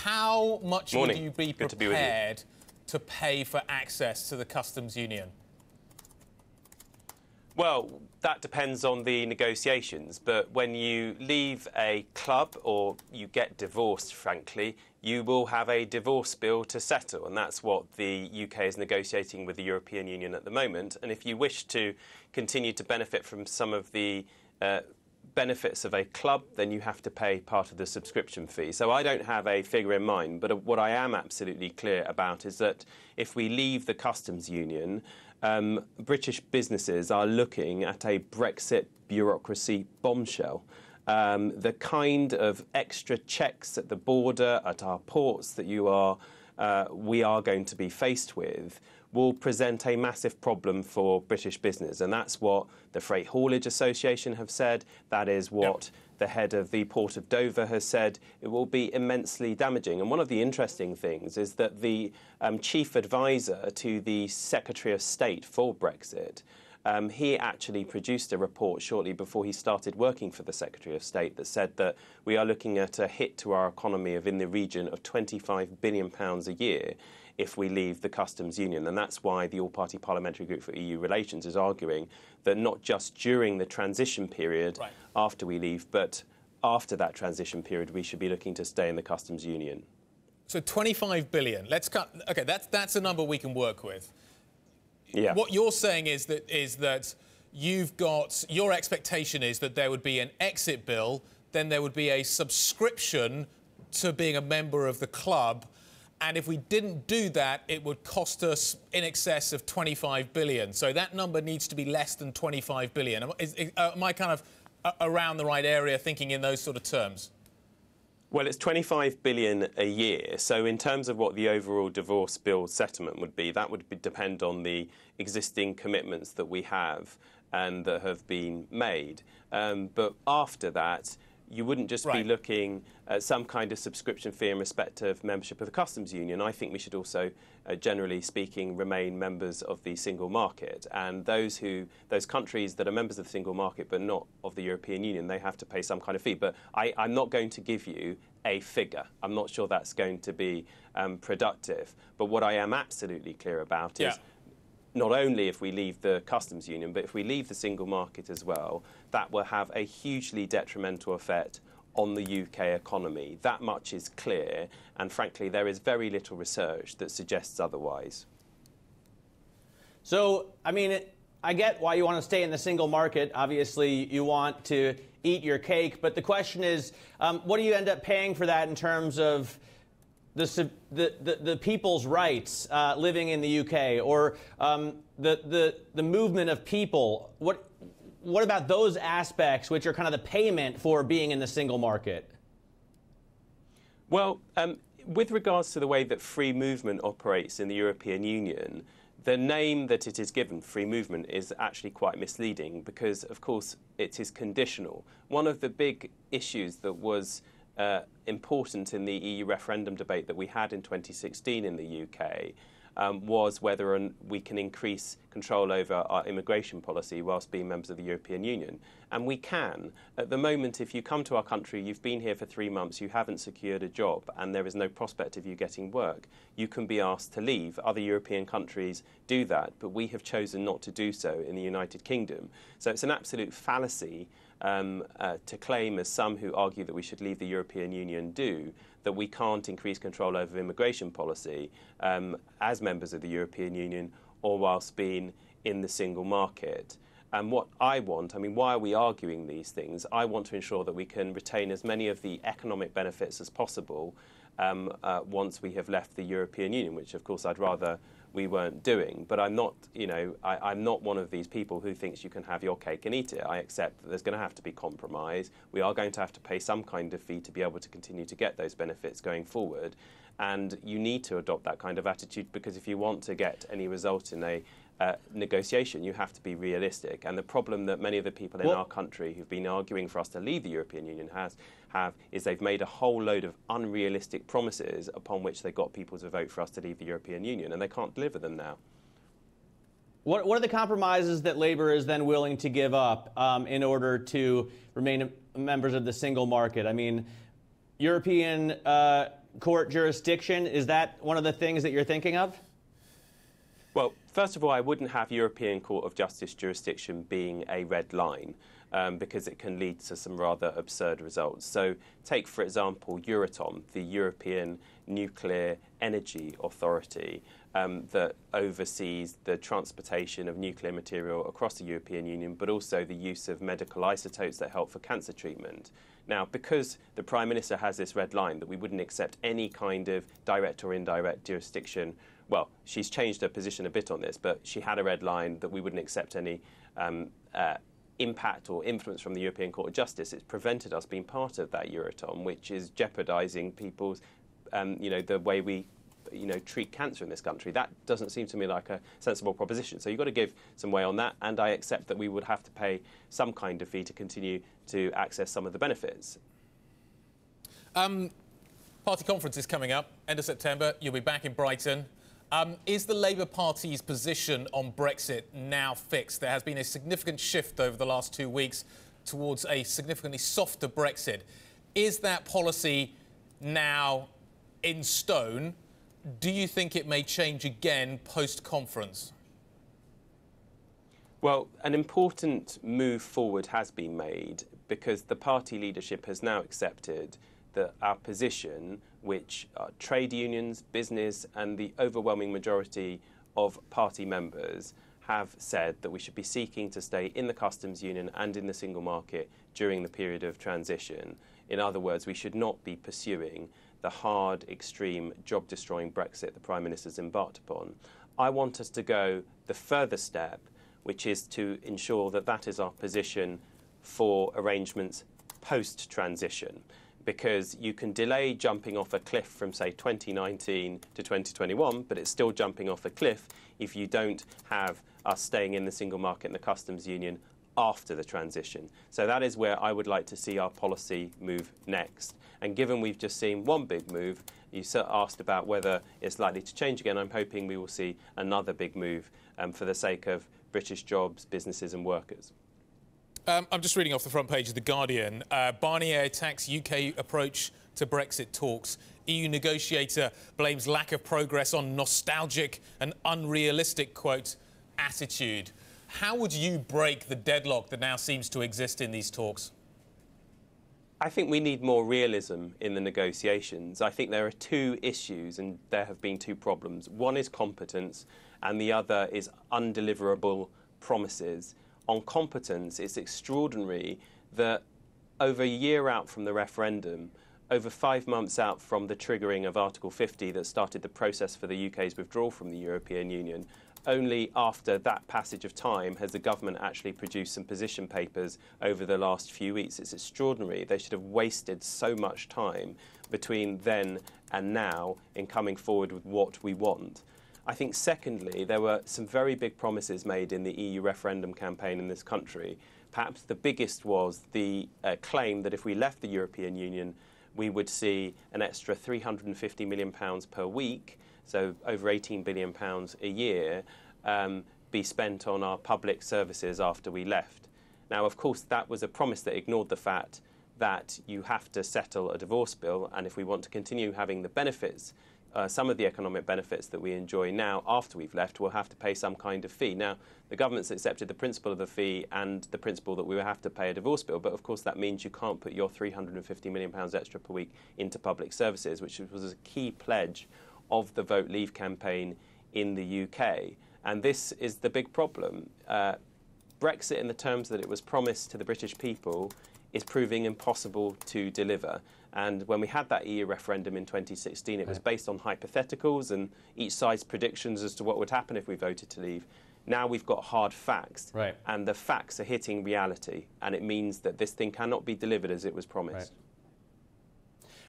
How much would you be Good prepared to pay for access to the customs union? Well, that depends on the negotiations, but when you leave a club or you get divorced, frankly, you will have a divorce bill to settle, and that's what the UK is negotiating with the European Union at the moment. And if you wish to continue to benefit from some of the benefits of a club, then you have to pay part of the subscription fee. So I don't have a figure in mind, but what I am absolutely clear about is that if we leave the customs union, British businesses are looking at a Brexit bureaucracy bombshell. The kind of extra checks at the border, at our ports that we are going to be faced with will present a massive problem for British business. And that's what the Freight Haulage Association have said. That is what the head of the Port of Dover has said. It will be immensely damaging. And one of the interesting things is that the chief advisor to the Secretary of State for Brexit, he actually produced a report shortly before he started working for the Secretary of State that said that we are looking at a hit to our economy of in the region of £25 billion a year if we leave the customs union. And that's why the All-Party Parliamentary Group for EU Relations is arguing that not just during the transition period after we leave, but after that transition period, we should be looking to stay in the customs union. So 25 billion. Let's cut. OK, that's a number we can work with. Yeah. What you're saying is that you've got your expectation is that there would be an exit bill, then there would be a subscription to being a member of the club, and if we didn't do that, it would cost us in excess of 25 billion. So that number needs to be less than 25 billion. Am I kind of around the right area thinking in those sort of terms? Well, it's 25 billion a year. So in terms of what the overall divorce bill settlement would be, that would depend on the existing commitments that we have and that have been made. But after that, you wouldn't just be looking at some kind of subscription fee in respect of membership of the customs union. I think we should also, generally speaking, remain members of the single market. And those countries that are members of the single market but not of the European Union, they have to pay some kind of fee. But I'm not going to give you a figure. I'm not sure that's going to be productive. But what I am absolutely clear about is not only if we leave the customs union, but if we leave the single market as well, that will have a hugely detrimental effect on the UK economy. That much is clear, and frankly, there is very little research that suggests otherwise. So, I mean, I get why you want to stay in the single market. Obviously, you want to eat your cake, but the question is, what do you end up paying for that in terms of the people's rights living in the UK, or the movement of people? What about those aspects, which are kind of the payment for being in the single market? Well, with regards to the way that free movement operates in the European Union, the name that it is given, free movement, is actually quite misleading because, of course, it is conditional. One of the big issues that was important in the EU referendum debate that we had in 2016 in the UK was whether we can increase control over our immigration policy whilst being members of the European Union. And we can. At the moment, if you come to our country, you've been here for 3 months, you haven't secured a job, and there is no prospect of you getting work, you can be asked to leave. Other European countries do that, but we have chosen not to do so in the United Kingdom. So it's an absolute fallacy to claim, as some who argue that we should leave the European Union do, that we can't increase control over immigration policy as members of the European Union or whilst being in the single market. And what I want, I mean, why are we arguing these things? I want to ensure that we can retain as many of the economic benefits as possible once we have left the European Union, which, of course, I'd rather we weren't doing. But I'm not, I'm not one of these people who thinks you can have your cake and eat it. I accept that there's going to have to be compromise. We are going to have to pay some kind of fee to be able to continue to get those benefits going forward. And you need to adopt that kind of attitude because if you want to get any result in a negotiation, you have to be realistic. And the problem that many of the people in our country who've been arguing for us to leave the European Union have is they've made a whole load of unrealistic promises upon which they got people to vote for us to leave the European Union, and they can't deliver them now. What are the compromises that Labour is then willing to give up in order to remain members of the single market? I mean, European Court jurisdiction. Is that one of the things that you're thinking of? Well, first of all, I wouldn't have European Court of Justice jurisdiction being a red line because it can lead to some rather absurd results. So take, for example, Euratom, the European Nuclear Energy Authority that oversees the transportation of nuclear material across the European Union, but also the use of medical isotopes that help for cancer treatment. Now, because the Prime Minister has this red line that we wouldn't accept any kind of direct or indirect jurisdiction, well, she's changed her position a bit on this, but she had a red line that we wouldn't accept any impact or influence from the European Court of Justice. It's prevented us being part of that Euratom, which is jeopardising people's, the way we, treat cancer in this country. That doesn't seem to me like a sensible proposition. So you've got to give some way on that, and I accept that we would have to pay some kind of fee to continue to access some of the benefits. Party conference is coming up, end of September. You'll be back in Brighton. Is the Labour Party's position on Brexit now fixed? There has been a significant shift over the last 2 weeks towards a significantly softer Brexit. Is that policy now in stone? Do you think it may change again post-conference? Well, an important move forward has been made because the party leadership has now accepted that our position, which trade unions, business and the overwhelming majority of party members have said that we should be seeking to stay in the customs union and in the single market during the period of transition. In other words, we should not be pursuing the hard, extreme, job-destroying Brexit the Prime Minister's embarked upon. I want us to go the further step, which is to ensure that that is our position for arrangements post-transition. Because you can delay jumping off a cliff from, say, 2019 to 2021, but it's still jumping off a cliff if you don't have us staying in the single market and the customs union after the transition. So that is where I would like to see our policy move next. And given we've just seen one big move, you asked about whether it's likely to change again. I'm hoping we will see another big move for the sake of British jobs, businesses and workers. I'm just reading off the front page of The Guardian. Barnier attacks UK approach to Brexit talks. EU negotiator blames lack of progress on nostalgic and unrealistic, quote, attitude. How would you break the deadlock that now seems to exist in these talks? I think we need more realism in the negotiations. I think there are two issues and there have been two problems. One is competence and the other is undeliverable promises. On competence, it's extraordinary that over a year out from the referendum, over 5 months out from the triggering of Article 50 that started the process for the UK's withdrawal from the European Union, only after that passage of time has the government actually produced some position papers over the last few weeks. It's extraordinary. They should have wasted so much time between then and now in coming forward with what we want. I think, secondly, there were some very big promises made in the EU referendum campaign in this country. Perhaps the biggest was the claim that if we left the European Union, we would see an extra £350 million per week, so over £18 billion a year, be spent on our public services after we left. Now, of course, that was a promise that ignored the fact that you have to settle a divorce bill, and if we want to continue having the benefits, some of the economic benefits that we enjoy now after we've left, we'll have to pay some kind of fee. Now, the government's accepted the principle of the fee and the principle that we will have to pay a divorce bill, but of course that means you can't put your £350 million extra per week into public services, which was a key pledge of the Vote Leave campaign in the UK. And this is the big problem. Brexit, in the terms that it was promised to the British people, is proving impossible to deliver. And when we had that EU referendum in 2016, it was based on hypotheticals and each side's predictions as to what would happen if we voted to leave. Now we've got hard facts, and the facts are hitting reality, and it means that this thing cannot be delivered as it was promised.